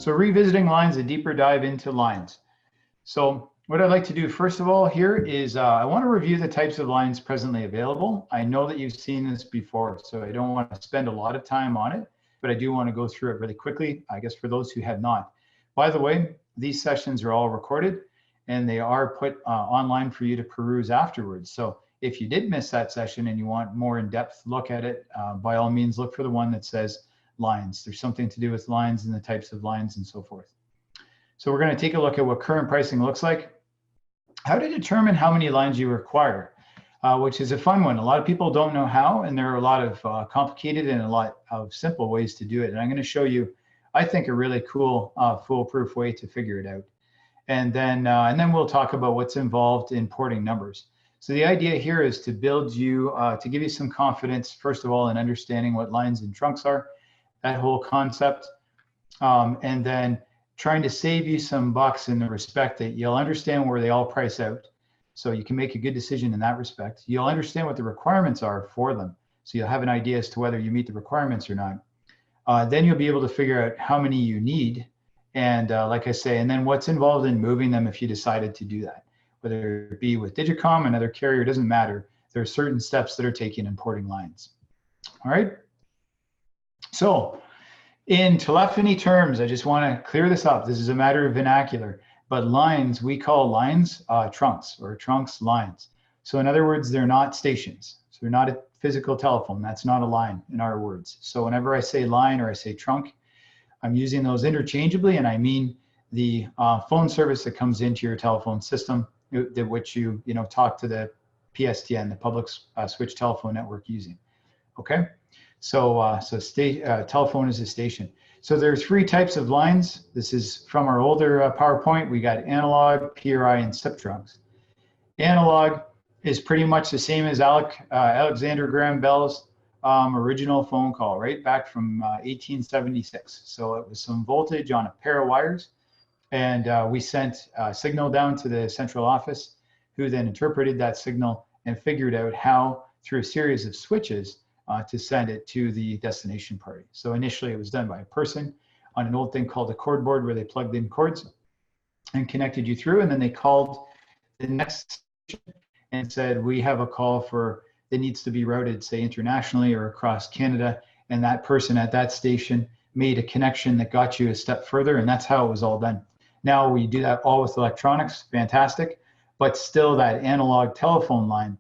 So revisiting lines, a deeper dive into lines. So what I'd like to do first of all here is I want to review the types of lines presently available. I know that you've seen this before, so I don't want to spend a lot of time on it, but I do want to go through it really quickly, I guess, for those who have not. By the way, these sessions are all recorded and they are put online for you to peruse afterwards. So if you did miss that session and you want more in-depth look at it, by all means, look for the one that says lines. There's something to do with lines and the types of lines and so forth. So we're going to take a look at what current pricing looks like, how to determine how many lines you require, which is a fun one. A lot of people don't know how, and there are a lot of complicated and a lot of simple ways to do it. And I'm going to show you, I think, a really cool foolproof way to figure it out. And then we'll talk about what's involved in porting numbers. So the idea here is to build you, to give you some confidence, first of all, in understanding what lines and trunks are, that whole concept, and then trying to save you some bucks in the respect that you'll understand where they all price out. So you can make a good decision in that respect. You'll understand what the requirements are for them. So you'll have an idea as to whether you meet the requirements or not. Then you'll be able to figure out how many you need. And like I say, and then what's involved in moving them if you decided to do that. Whether it be with Digitcom, another carrier, doesn't matter. There are certain steps that are taken in porting lines. All right. So in telephony terms, I just want to clear this up. This is a matter of vernacular, but lines, we call lines trunks, or trunks lines. So in other words, they're not stations. So they're not a physical telephone. That's not a line in our words. So whenever I say line or I say trunk, I'm using those interchangeably, and I mean the phone service that comes into your telephone system, which you talk to the PSTN, the public switch telephone network using. Okay. So, telephone is a station. So there's three types of lines. This is from our older PowerPoint. We got analog, PRI, and SIP trunks. Analog is pretty much the same as Alexander Graham Bell's original phone call, right back from 1876. So it was some voltage on a pair of wires, and we sent a signal down to the central office, who then interpreted that signal and figured out how, through a series of switches, to send it to the destination party. So initially it was done by a person on an old thing called a cord board, where they plugged in cords and connected you through, and then they called the next station and said, we have a call that needs to be routed, say, internationally or across Canada, and that person at that station made a connection that got you a step further, and that's how it was all done. Now we do that all with electronics, fantastic, but still that analog telephone line,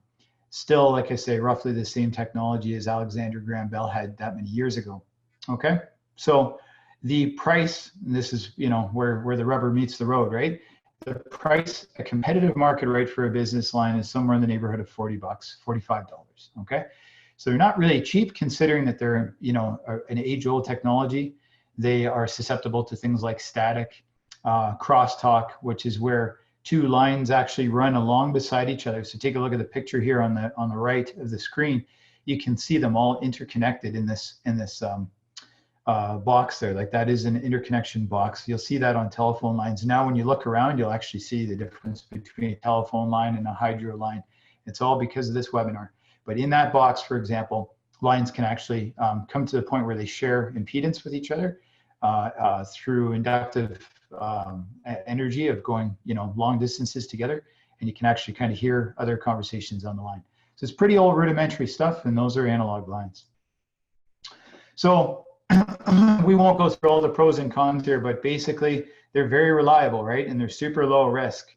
still, like I say, roughly the same technology as Alexander Graham Bell had that many years ago. Okay, so the price, and this is where the rubber meets the road, right? The price, a competitive market rate for a business line is somewhere in the neighborhood of $40, $45. Okay, so they're not really cheap, considering that they're an age-old technology. They are susceptible to things like static, crosstalk, which is where two lines actually run along beside each other. So take a look at the picture here on the right of the screen. You can see them all interconnected in this box there. Like, that is an interconnection box. You'll see that on telephone lines. Now when you look around, you'll actually see the difference between a telephone line and a hydro line. It's all because of this webinar. But in that box, for example, lines can actually come to the point where they share impedance with each other through inductive energy of going long distances together, and you can actually kind of hear other conversations on the line. So it's pretty old rudimentary stuff, and those are analog lines. So we won't go through all the pros and cons here, but basically they're very reliable, right? And they're super low risk.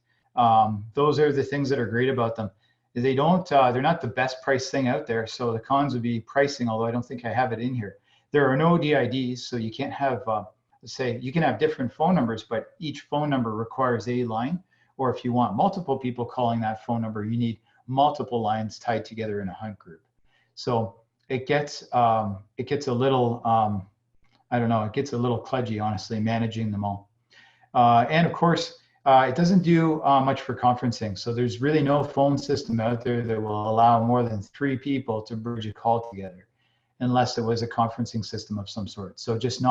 Those are the things that are great about them. They're not the best price thing out there. So the cons would be pricing, although I don't think I have it in here. There are no DIDs, so you can't have say you can have different phone numbers, but each phone number requires a line. Or if you want multiple people calling that phone number, you need multiple lines tied together in a hunt group. So it gets a little I don't know, it gets a little kludgy, honestly, managing them all. And of course, it doesn't do much for conferencing. So there's really no phone system out there that will allow more than 3 people to bridge a call together, unless it was a conferencing system of some sort. So just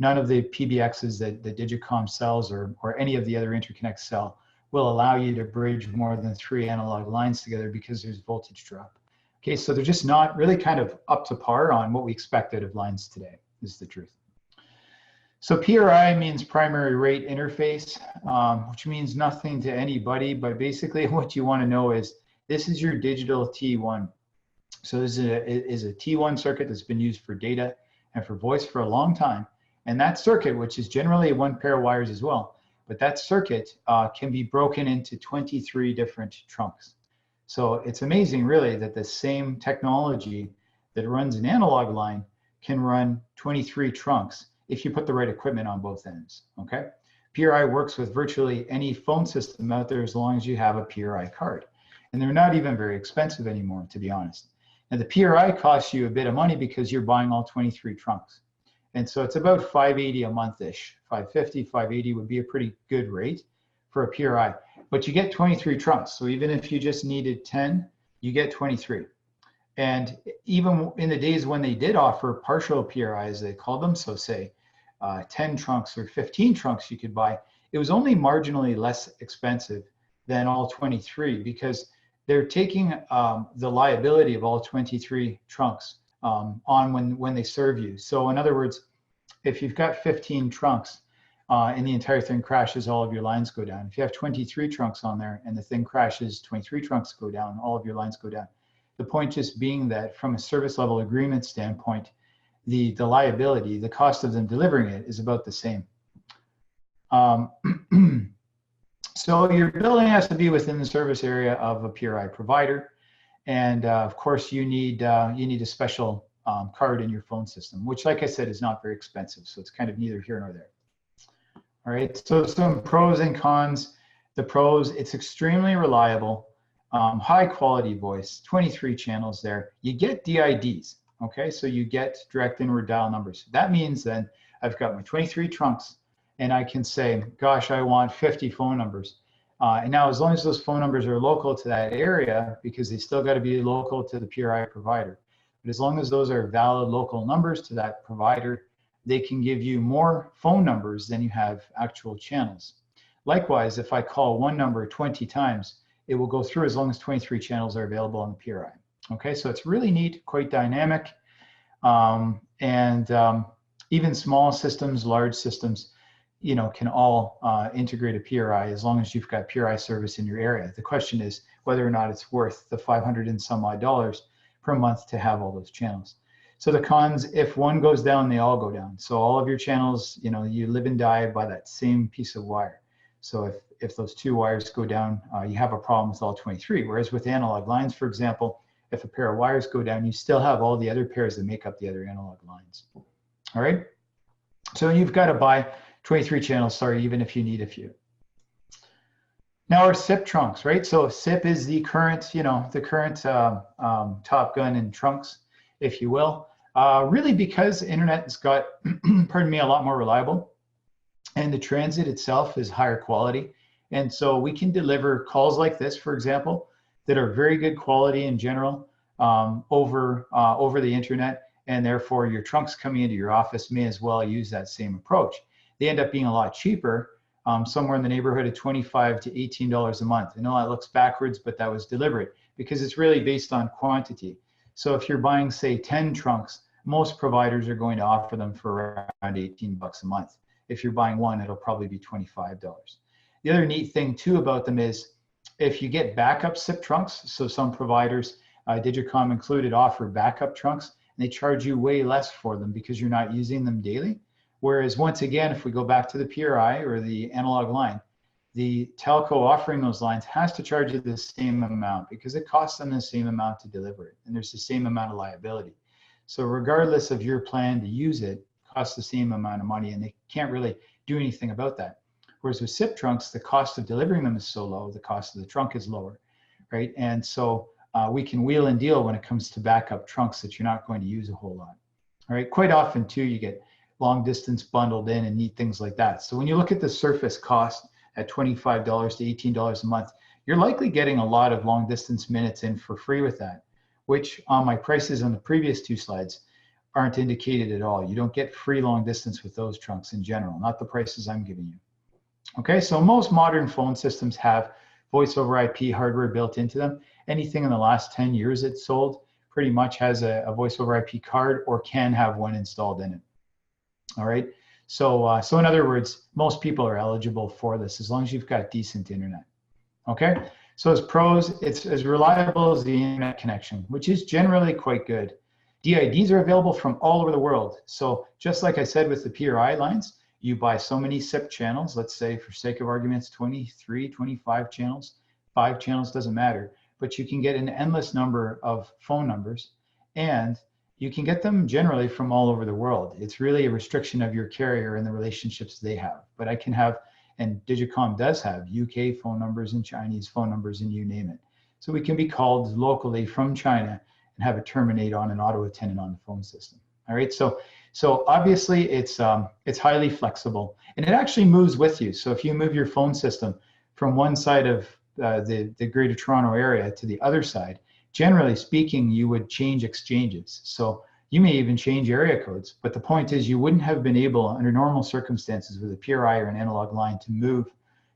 none of the PBXs that Digitcom sells or any of the other interconnects sell will allow you to bridge more than 3 analog lines together, because there's voltage drop. Okay, so they're just not really kind of up to par on what we expect out of lines today, is the truth. So PRI means primary rate interface, which means nothing to anybody, but basically what you want to know is this is your digital T1. So this is a T1 circuit that's been used for data and for voice for a long time. And that circuit, which is generally one pair of wires as well, but that circuit can be broken into 23 different trunks. So it's amazing really that the same technology that runs an analog line can run 23 trunks if you put the right equipment on both ends, okay? PRI works with virtually any phone system out there as long as you have a PRI card. And they're not even very expensive anymore, to be honest. Now the PRI costs you a bit of money because you're buying all 23 trunks. And so it's about $580 a month-ish. $550, $580 would be a pretty good rate for a PRI. But you get 23 trunks. So even if you just needed 10, you get 23. And even in the days when they did offer partial PRIs, they called them, so say 10 trunks or 15 trunks you could buy, it was only marginally less expensive than all 23 because they're taking the liability of all 23 trunks on when they serve you. So in other words, if you've got 15 trunks and the entire thing crashes, all of your lines go down. If you have 23 trunks on there and the thing crashes, 23 trunks go down, all of your lines go down. The point just being that from a service level agreement standpoint, the liability, the cost of them delivering it is about the same. So your billing has to be within the service area of a PRI provider. And of course you need a special card in your phone system, which like I said, is not very expensive. So it's kind of neither here nor there. All right, so some pros and cons. The pros, it's extremely reliable, high quality voice, 23 channels there. You get DIDs, okay? So you get direct inward dial numbers. That means then I've got my 23 trunks and I can say, gosh, I want 50 phone numbers. And now as long as those phone numbers are local to that area, because they still got to be local to the PRI provider, but as long as those are valid local numbers to that provider, they can give you more phone numbers than you have actual channels. Likewise, if I call one number 20 times, it will go through as long as 23 channels are available on the PRI. Okay, so it's really neat, quite dynamic. Even small systems, large systems, you know, can all integrate a PRI as long as you've got PRI service in your area. The question is whether or not it's worth the $500 and some odd per month to have all those channels. So the cons, if one goes down, they all go down. So all of your channels, you know, you live and die by that same piece of wire. So if those two wires go down, you have a problem with all 23. Whereas with analog lines, for example, if a pair of wires go down, you still have all the other pairs that make up the other analog lines. All right. So you've got to buy 23 channels, sorry, even if you need a few. Now our SIP trunks, right? So SIP is the current, you know, the current top gun in trunks, if you will. Really because internet has got, pardon me, a lot more reliable, and the transit itself is higher quality. And so we can deliver calls like this, for example, that are very good quality in general over the internet, and therefore your trunks coming into your office may as well use that same approach. They end up being a lot cheaper, somewhere in the neighborhood of $25 to $18 a month. I know that looks backwards, but that was deliberate because it's really based on quantity. So if you're buying, say, 10 trunks, most providers are going to offer them for around 18 bucks a month. If you're buying one, it'll probably be $25. The other neat thing too about them is if you get backup SIP trunks, so some providers, Digitcom included, offer backup trunks, and they charge you way less for them because you're not using them daily. Whereas once again, if we go back to the PRI or the analog line, the telco offering those lines has to charge you the same amount because it costs them the same amount to deliver it, and there's the same amount of liability. So regardless of your plan to use it, it costs the same amount of money, and they can't really do anything about that. Whereas with SIP trunks, the cost of delivering them is so low, the cost of the trunk is lower, right? And so we can wheel and deal when it comes to backup trunks that you're not going to use a whole lot. All right, quite often too, you get long distance bundled in and neat things like that. So when you look at the surface cost at $25 to $18 a month, you're likely getting a lot of long distance minutes in for free with that, which on my prices on the previous two slides aren't indicated at all. You don't get free long distance with those trunks in general, not the prices I'm giving you. Okay, so most modern phone systems have voice over IP hardware built into them. Anything in the last 10 years it's sold pretty much has a voice over IP card or can have one installed in it. All right, So in other words, most people are eligible for this as long as you've got decent internet. Okay, so as pros, it's as reliable as the internet connection, which is generally quite good. DIDs are available from all over the world. So just like I said with the PRI lines, you buy so many SIP channels, let's say for sake of arguments, 23, 25 channels, 5 channels, doesn't matter, but you can get an endless number of phone numbers, and you can get them generally from all over the world. It's really a restriction of your carrier and the relationships they have. But I can have, and Digicom does have, UK phone numbers and Chinese phone numbers and you name it. So we can be called locally from China and have it terminate on an auto attendant on the phone system. All right, so obviously it's highly flexible, and it actually moves with you. So if you move your phone system from one side of the Greater Toronto area to the other side, generally speaking, you would change exchanges. So you may even change area codes, but the point is you wouldn't have been able, under normal circumstances with a PRI or an analog line, to move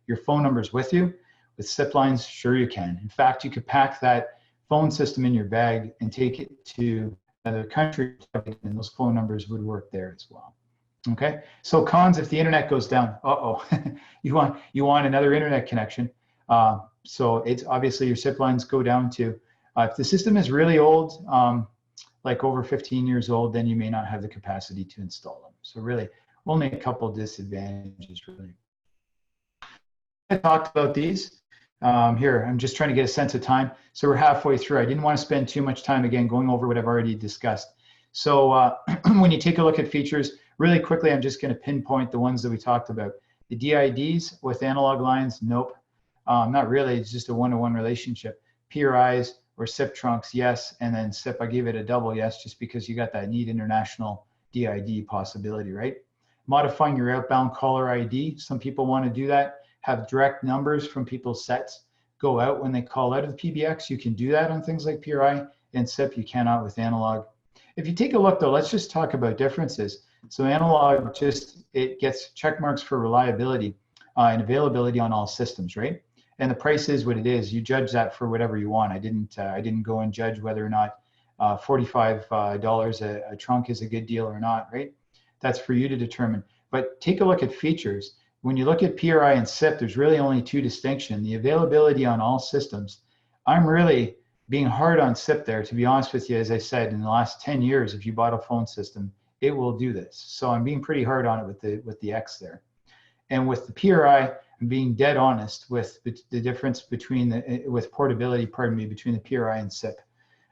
your phone numbers with you. With SIP lines, sure you can. In fact, you could pack that phone system in your bag and take it to another country, and those phone numbers would work there as well. Okay, so cons: if the internet goes down, you want another internet connection. So it's obviously your SIP lines go down too. If the system is really old, like over 15 years old, then you may not have the capacity to install them. So really, only a couple of disadvantages really. I talked about these. Here, I'm just trying to get a sense of time. So we're halfway through. I didn't want to spend too much time, again, going over what I've already discussed. So when you take a look at features, really quickly, I'm just going to pinpoint the ones that we talked about. The DIDs with analog lines, nope. Not really, it's just a one-to-one relationship. PRIs or SIP trunks, yes. And then SIP, I gave it a double yes, just because you got that neat international DID possibility, right? Modifying your outbound caller ID. Some people want to do that. Have direct numbers from people's sets go out when they call out of the PBX. You can do that on things like PRI, and SIP you cannot with analog. If you take a look though, let's just talk about differences. So analog, it gets check marks for reliability and availability on all systems, right? And the price is what it is. You judge that for whatever you want. I didn't go and judge whether or not $45 a trunk is a good deal or not, right? That's for you to determine. But take a look at features. When you look at PRI and SIP, there's really only two distinctions. The availability on all systems. I'm really being hard on SIP there, to be honest with you. As I said, in the last 10 years, if you bought a phone system, it will do this. So I'm being pretty hard on it with the X there. And with the PRI, I'm being dead honest with the difference between with portability, between the PRI and SIP.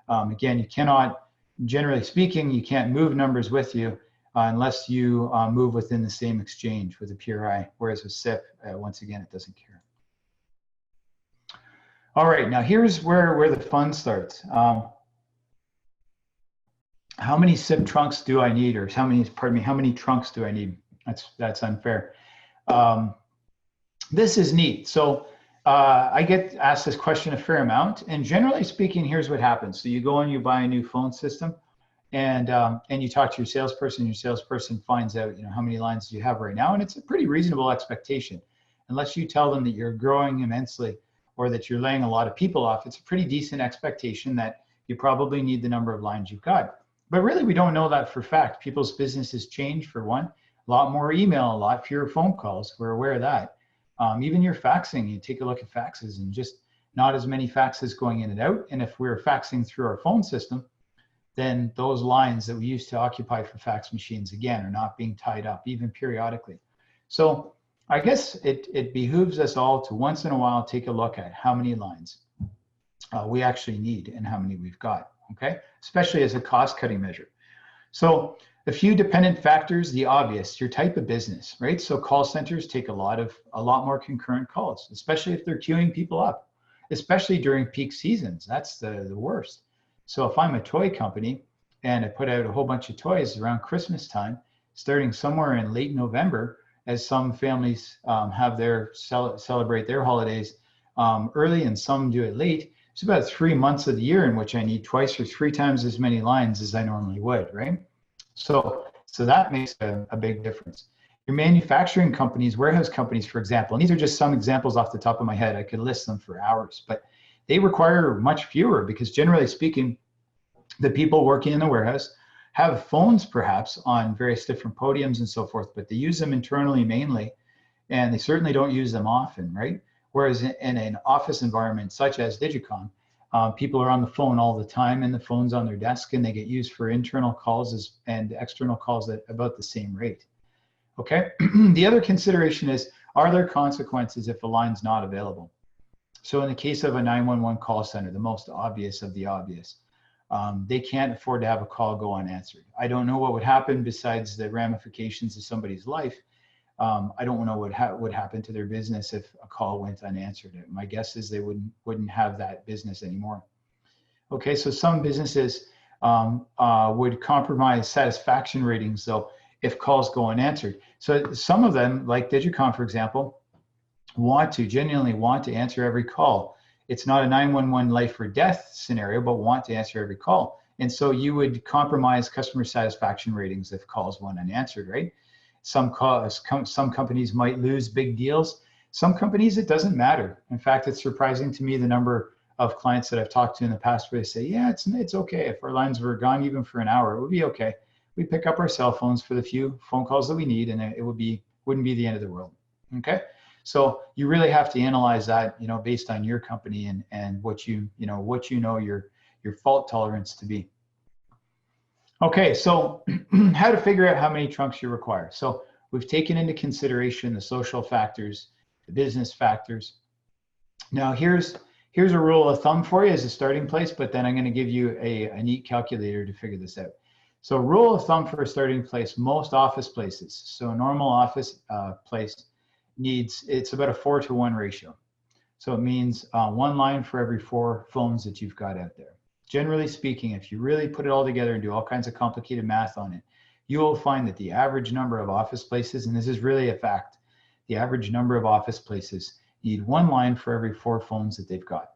Again, you cannot, generally speaking, you can't move numbers with you unless you move within the same exchange with a PRI, whereas with SIP, once again, it doesn't care. All right, now here's where the fun starts. How many SIP trunks do I need, or how many trunks do I need? That's unfair. This is neat. So I get asked this question a fair amount, and generally speaking, here's what happens. So you go and you buy a new phone system, and you talk to your salesperson. Your salesperson finds out, how many lines do you have right now, and it's a pretty reasonable expectation. Unless you tell them that you're growing immensely or that you're laying a lot of people off, it's a pretty decent expectation that you probably need the number of lines you've got. But really, we don't know that for fact. People's businesses change, for one. A lot more email, a lot fewer phone calls. We're aware of that. Even your faxing, you take a look at faxes, and just not as many faxes going in and out. And if we're faxing through our phone system, then those lines that we used to occupy for fax machines, again, are not being tied up, even periodically. So I guess it behooves us all to once in a while take a look at how many lines we actually need and how many we've got, okay? Especially as a cost-cutting measure. So a few dependent factors, the obvious, your type of business, right? So call centers take a lot more concurrent calls, especially if they're queuing people up, especially during peak seasons. That's the worst. So if I'm a toy company and I put out a whole bunch of toys around Christmas time, starting somewhere in late November, as some families have celebrate their holidays early and some do it late, it's about 3 months of the year in which I need twice or 3 times as many lines as I normally would, right? So that makes a big difference. Your manufacturing companies, warehouse companies, for example, and these are just some examples off the top of my head. I could list them for hours, but they require much fewer because generally speaking, the people working in the warehouse have phones perhaps on various different podiums and so forth, but they use them internally mainly, and they certainly don't use them often, right? Whereas in an office environment such as Digicom, people are on the phone all the time, and the phone's on their desk, and they get used for internal calls and external calls at about the same rate. Okay. The other consideration is, are there consequences if a line's not available? So in the case of a 911 call center, the most obvious of the obvious, they can't afford to have a call go unanswered. I don't know what would happen besides the ramifications of somebody's life. I don't know what would happen to their business if a call went unanswered. My guess is they wouldn't have that business anymore. Okay, so some businesses would compromise satisfaction ratings though if calls go unanswered. So some of them, like Digicom, for example, genuinely want to answer every call. It's not a 911 life or death scenario, but want to answer every call. And so you would compromise customer satisfaction ratings if calls went unanswered, right? Some companies might lose big deals. Some companies, it doesn't matter. In fact, it's surprising to me the number of clients that I've talked to in the past where they say, yeah, it's okay. If our lines were gone even for an hour, it would be okay. We pick up our cell phones for the few phone calls that we need, and it wouldn't be the end of the world. Okay. So you really have to analyze that, based on your company and what your fault tolerance to be. Okay, so how to figure out how many trunks you require. So we've taken into consideration the social factors, the business factors. Now here's a rule of thumb for you as a starting place, but then I'm going to give you a neat calculator to figure this out. So rule of thumb for a starting place, most office places. So a normal office place it's about a 4-to-1 ratio. So it means one line for every 4 phones that you've got out there. Generally speaking, if you really put it all together and do all kinds of complicated math on it, you will find that the average number of office places, and this is really a fact, the average number of office places need one line for every 4 phones that they've got.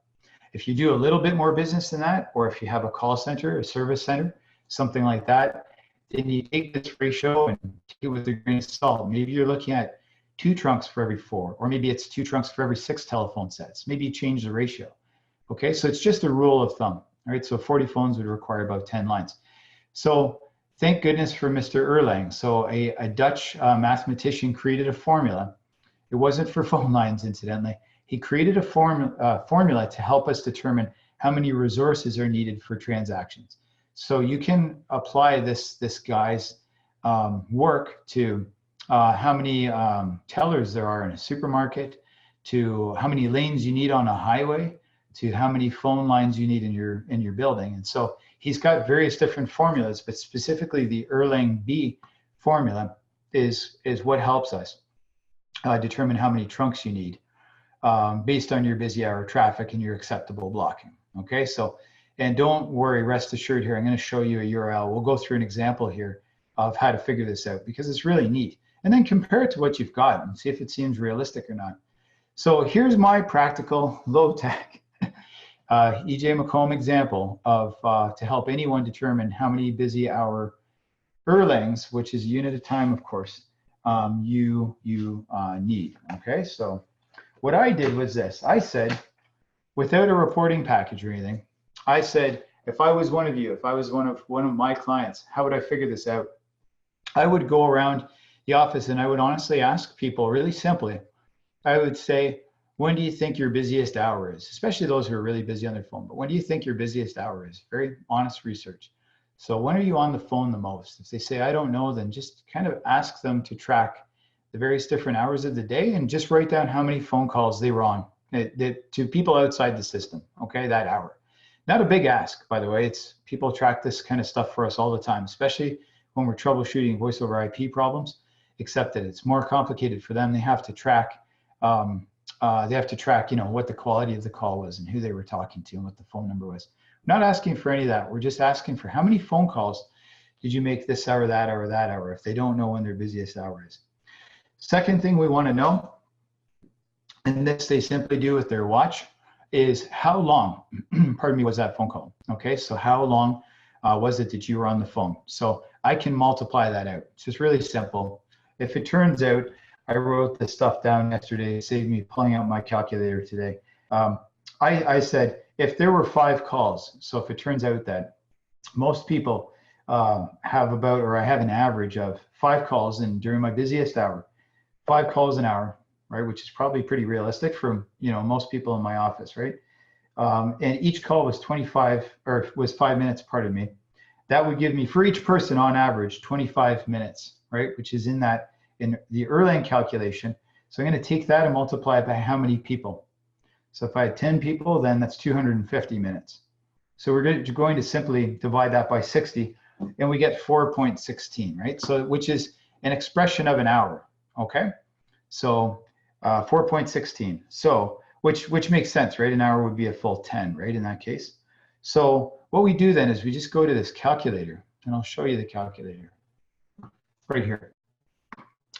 If you do a little bit more business than that, or if you have a call center, a service center, something like that, then you take this ratio and take it with a grain of salt. Maybe you're looking at 2 trunks for every 4, or maybe it's 2 trunks for every 6 telephone sets. Maybe you change the ratio. Okay, so it's just a rule of thumb. All right, so 40 phones would require about 10 lines. So thank goodness for Mr. Erlang. So a Dutch mathematician created a formula. It wasn't for phone lines, incidentally. He created a formula to help us determine how many resources are needed for transactions. So you can apply this guy's work to how many tellers there are in a supermarket, to how many lanes you need on a highway, to how many phone lines you need in your building. And so he's got various different formulas, but specifically the Erlang B formula is what helps us determine how many trunks you need based on your busy hour traffic and your acceptable blocking. Okay, so, and don't worry, rest assured here, I'm going to show you a URL. We'll go through an example here of how to figure this out because it's really neat. And then compare it to what you've got and see if it seems realistic or not. So here's my practical low-tech Ejaye McComb example of to help anyone determine how many busy hour Erlangs, which is a unit of time, of course, you need. Okay, so what I did was this. I said, without a reporting package or anything, I said, if I was one of you, if I was one of my clients, how would I figure this out? I would go around the office and I would honestly ask people really simply. I would say, when do you think your busiest hour is? Especially those who are really busy on their phone. But when do you think your busiest hour is? Very honest research. So when are you on the phone the most? If they say, I don't know, then just kind of ask them to track the various different hours of the day and just write down how many phone calls they were on to people outside the system, okay, that hour. Not a big ask, by the way. It's people track this kind of stuff for us all the time, especially when we're troubleshooting voice over IP problems, except that it's more complicated for them. They have to track what the quality of the call was and who they were talking to and what the phone number was. We're not asking for any of that. We're just asking for how many phone calls did you make this hour, that hour, that hour, if they don't know when their busiest hour is. Second thing we want to know, and this they simply do with their watch, is how long, pardon me, was that phone call? Okay, so how long was it that you were on the phone? So I can multiply that out. It's just really simple. If it turns out, I wrote this stuff down yesterday, it saved me pulling out my calculator today. I said, if there were 5 calls, so if it turns out that most people have about, or I have an average of 5 calls in during my busiest hour, 5 calls an hour, right? Which is probably pretty realistic for, most people in my office, right? And each call was 25, or was 5 minutes, pardon me. That would give me, for each person on average, 25 minutes, right? Which is in the Erlang calculation. So I'm going to take that and multiply it by how many people. So if I had 10 people, then that's 250 minutes. So we're going to simply divide that by 60, and we get 4.16, right? So which is an expression of an hour, okay? So 4.16. So which makes sense, right? An hour would be a full 10, right, in that case. So what we do then is we just go to this calculator, and I'll show you the calculator right here.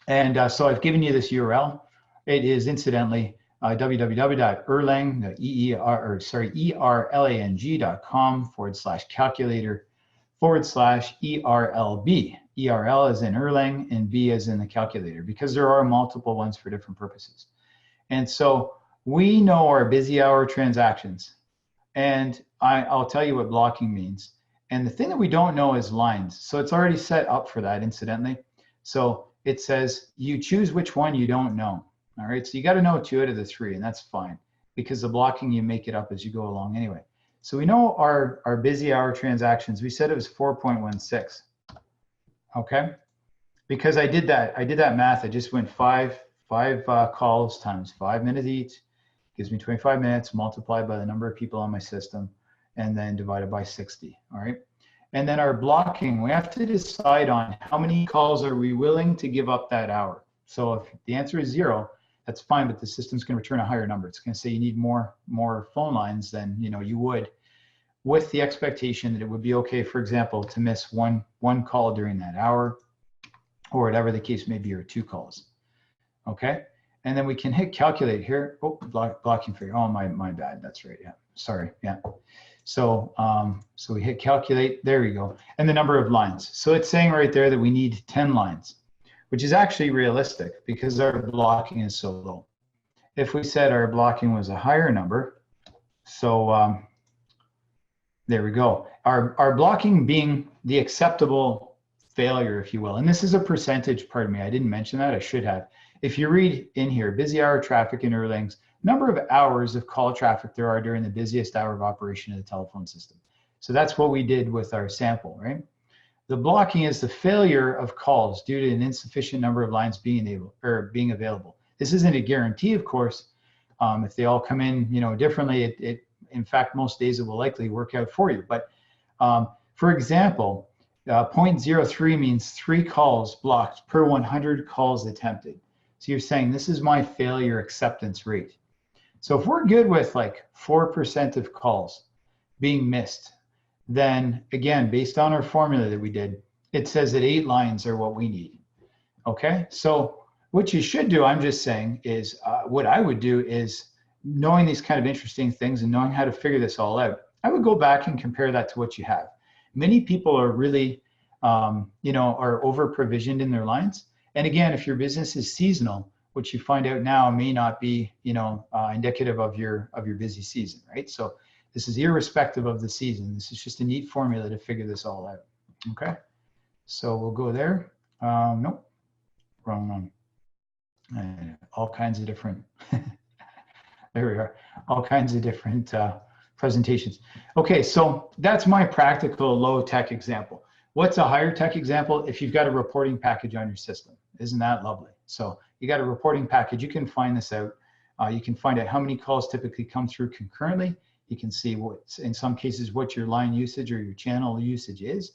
And so I've given you this URL. It is incidentally erlang.com/calculator/ERLB. ERL is in Erlang and B is in the calculator, because there are multiple ones for different purposes. And so we know our busy hour transactions, and I'll tell you what blocking means. And the thing that we don't know is lines. So it's already set up for that, incidentally. So it says you choose which one you don't know. All right, so you got to know 2 out of the 3, and that's fine, because the blocking, you make it up as you go along anyway. So we know our busy hour transactions. We said it was 4.16. Okay, because I did that math. I just went five calls times 5 minutes each, gives me 25 minutes, multiplied by the number of people on my system, and then divided by 60. All right. And then our blocking, we have to decide on how many calls are we willing to give up that hour. So if the answer is 0, that's fine, but the system's going to return a higher number. It's going to say you need more phone lines than you would, with the expectation that it would be okay, for example, to miss one call during that hour, or whatever the case may be, or 2 calls. Okay, and then we can hit calculate here. Oh, blocking figure. Oh, my bad. That's right. Yeah, sorry. Yeah. So so we hit calculate. There we go. And the number of lines. So it's saying right there that we need 10 lines, which is actually realistic because our blocking is so low. If we said our blocking was a higher number, so there we go. Our blocking being the acceptable failure, if you will. And this is a percentage, pardon me, I didn't mention that, I should have. If you read in here, busy hour traffic in Erlang's, number of hours of call traffic there are during the busiest hour of operation of the telephone system. So that's what we did with our sample, right? The blocking is the failure of calls due to an insufficient number of lines being available. This isn't a guarantee, of course. If they all come in, differently, in fact, most days it will likely work out for you. But for example, 0.03 means 3 calls blocked per 100 calls attempted. So you're saying this is my failure acceptance rate. So if we're good with like 4% of calls being missed, then again, based on our formula that we did, it says that 8 lines are what we need. Okay, so what you should do, I'm just saying, is what I would do is, knowing these kind of interesting things and knowing how to figure this all out, I would go back and compare that to what you have. Many people are really, are over provisioned in their lines. And again, if your business is seasonal, which you find out now may not be, indicative of your busy season, right? So this is irrespective of the season. This is just a neat formula to figure this all out. Okay, so we'll go there. Nope, wrong one. All kinds of different. There we are. All kinds of different presentations. Okay, so that's my practical low-tech example. What's a higher tech example? If you've got a reporting package on your system, isn't that lovely? So you got a reporting package, you can find this out. You can find out how many calls typically come through concurrently. You can see what, in some cases, what your line usage or your channel usage is.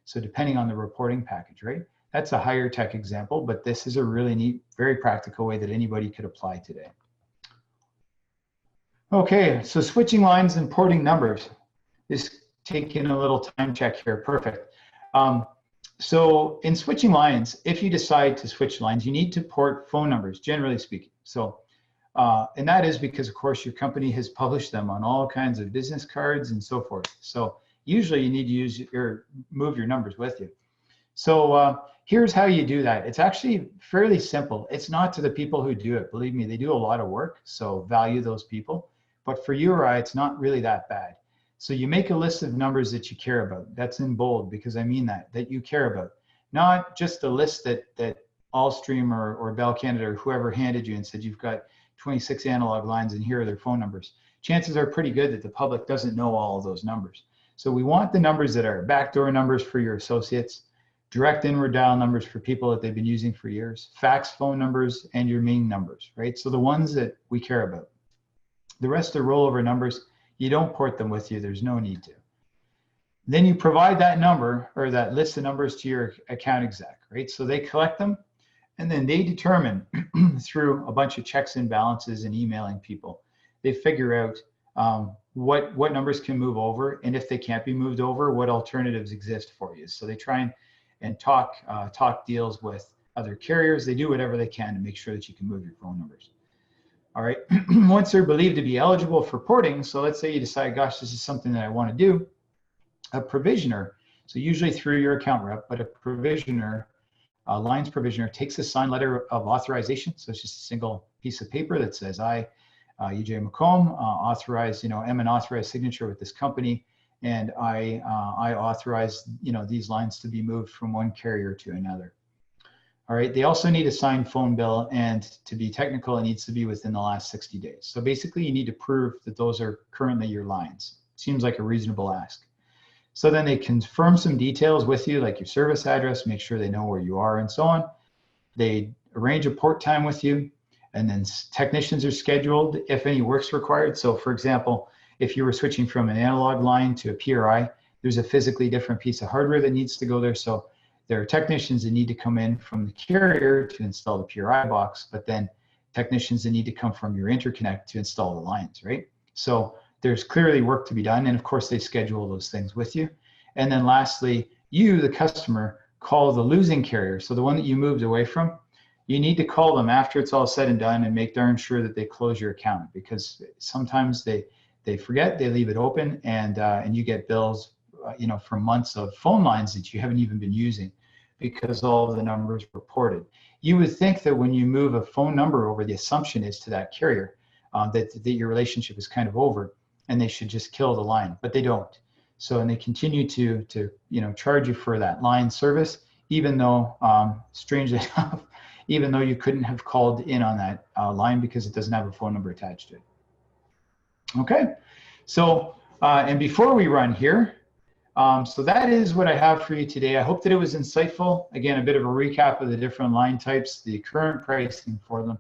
So depending on the reporting package, right? That's a higher tech example, but this is a really neat, very practical way that anybody could apply today. Okay, so switching lines and porting numbers. Just taking a little time check here, perfect. So in switching lines, if you decide to switch lines, you need to port phone numbers, generally speaking. So, and that is because, of course, your company has published them on all kinds of business cards and so forth. So usually you need to use move your numbers with you. So here's how you do that. It's actually fairly simple. It's not to the people who do it. Believe me, they do a lot of work, so value those people. But for you or I, it's not really that bad. So you make a list of numbers that you care about. That's in bold because I mean that you care about. Not just a list that Allstream or Bell Canada or whoever handed you and said you've got 26 analog lines and here are their phone numbers. Chances are pretty good that the public doesn't know all of those numbers. So we want the numbers that are backdoor numbers for your associates, direct inward dial numbers for people that they've been using for years, fax phone numbers, and your main numbers, right? So the ones that we care about. The rest are rollover numbers. You don't port them with you. There's no need to. Then you provide that number or that list of numbers to your account exec, right? So they collect them and then they determine through a bunch of checks and balances and emailing people, they figure out what numbers can move over, and if they can't be moved over, what alternatives exist for you. So they try and talk deals with other carriers. They do whatever they can to make sure that you can move your phone numbers. All right, once they're believed to be eligible for porting, so let's say you decide, gosh, this is something that I want to do, a provisioner, so usually through your account rep, but a provisioner, a lines provisioner takes a signed letter of authorization. So it's just a single piece of paper that says, I, Ejaye McComb, authorize, am an authorized signature with this company, and I authorize, these lines to be moved from one carrier to another. All right, they also need a signed phone bill, and to be technical, it needs to be within the last 60 days. So basically you need to prove that those are currently your lines. Seems like a reasonable ask. So then they confirm some details with you, like your service address, make sure they know where you are and so on. They arrange a port time with you, and then technicians are scheduled if any work's required. So for example, if you were switching from an analog line to a PRI, there's a physically different piece of hardware that needs to go there. So there are technicians that need to come in from the carrier to install the PRI box, but then technicians that need to come from your interconnect to install the lines, right? So there's clearly work to be done. And of course they schedule those things with you. And then lastly, you, the customer, call the losing carrier. So the one that you moved away from, you need to call them after it's all said and done and make darn sure that they close your account, because sometimes they forget, they leave it open, and you get bills for months of phone lines that you haven't even been using because all of the numbers were ported. You would think that when you move a phone number over, the assumption is to that carrier that your relationship is kind of over and they should just kill the line, but they don't. So, and they continue to charge you for that line service, even though, strangely enough, even though you couldn't have called in on that line because it doesn't have a phone number attached to it. Okay, so, and before we run here, so that is what I have for you today. I hope that it was insightful. Again, a bit of a recap of the different line types, the current pricing for them,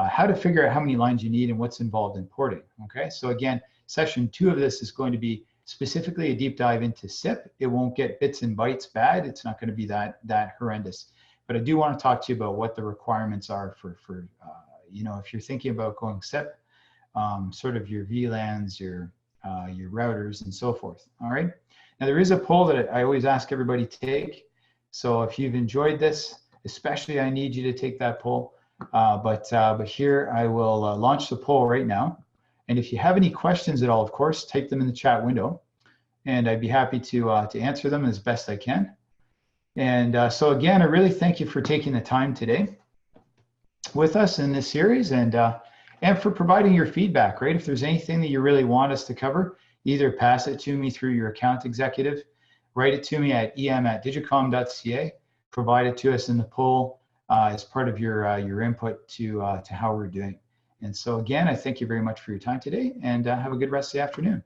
how to figure out how many lines you need and what's involved in porting. Okay, so again, session 2 of this is going to be specifically a deep dive into SIP. It won't get bits and bytes bad. It's not going to be that horrendous. But I do want to talk to you about what the requirements are for if you're thinking about going SIP, sort of your VLANs, your routers, and so forth. All right. Now there is a poll that I always ask everybody to take. So if you've enjoyed this, especially, I need you to take that poll. But here I will launch the poll right now. And if you have any questions at all, of course, type them in the chat window, and I'd be happy to answer them as best I can. And so again, I really thank you for taking the time today with us in this series, and for providing your feedback, right? If there's anything that you really want us to cover, either pass it to me through your account executive, write it to me at em@digitcom.ca, provide it to us in the poll as part of your input to how we're doing. And so again, I thank you very much for your time today, and have a good rest of the afternoon.